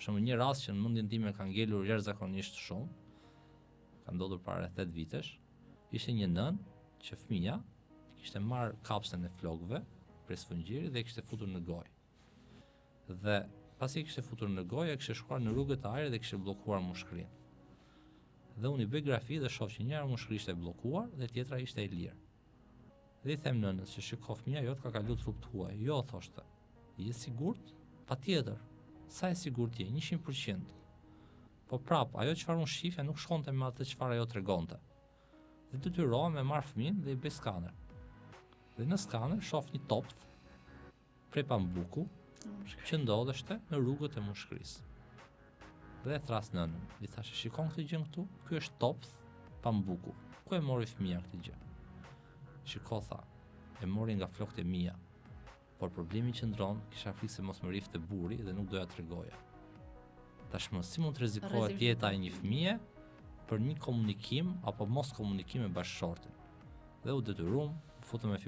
Për shembull, një rast që në mendjen time ka ngelur jashtëzakonisht shumë, ka ndodhur para 8 vitesh, ishte një nën që fëmia kishte marrë kapsën e flokëve prej sfungjirit dhe e kishte futur në gojë. Dhe pasi e kishte futur në gojë, e kishte shkuar në rrugët e ajrit dhe kishte bllokuar mushkrinë. Dhe unë i bëj grafi dhe shoh që njëra mushkri ishte bllokuar dhe tjetra ishte e lirë. Dhe i them nënës që shiko, fëmia jot ka kaluar trup tuaj. Jo, thoshte. Je sigurt? Patjetër. Sa e sigurt je? 100%. Po prap, ajo çfarë unë shifja nuk shkonte me atë çfarë ajo tregonte. Dhe detyrohem me marr fëmin dhe i bëj skaner. Dhe në skaner shoh një topth prej pambuku që ndodheshte në rrugët e mushkrisë. Dhe e thras nënën, i thashë, shikon këtë gjë këtu? Ky është topth pambuku. Ku e mori fëmia këtë gjë? Shiko, tha, e mori nga flokët e mia. Por problemi qëndron, kisha frikë se mos më rifte buri dhe nuk doja t'rregoja. Tashmë, si mund të rrezikohet jeta e një fëmie për një komunikim apo mos komunikim me bashkëshortin? Dhe u detyruam, futëm me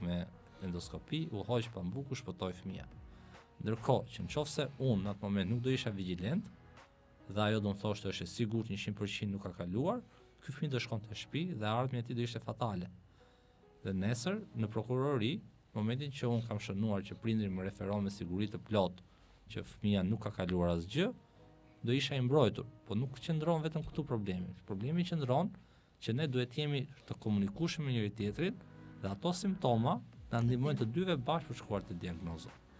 me endoskopi, u hoq pambuku, shpëtoi fëmia. Ndërkohë që nëse unë në atë moment nuk do isha vigjilent dhe ajo do më thoshte është e sigurt 100% nuk ka kaluar, ky fëmijë do shkonte në shtëpi dhe ardhmja e tij do ishte fatale. Dhe nesër në prokurori, momentin që unë kam shënuar që prindri më referon me siguri të plot që fëmia nuk ka kaluar asgjë, do isha i mbrojtur, po nuk qëndron vetëm këtu problemi. Problemi qëndron që ne duhet jemi të komunikueshëm me njëri tjetrin dhe ato simptoma na ndihmojnë të dyve bashkë për shkuar te diagnoza.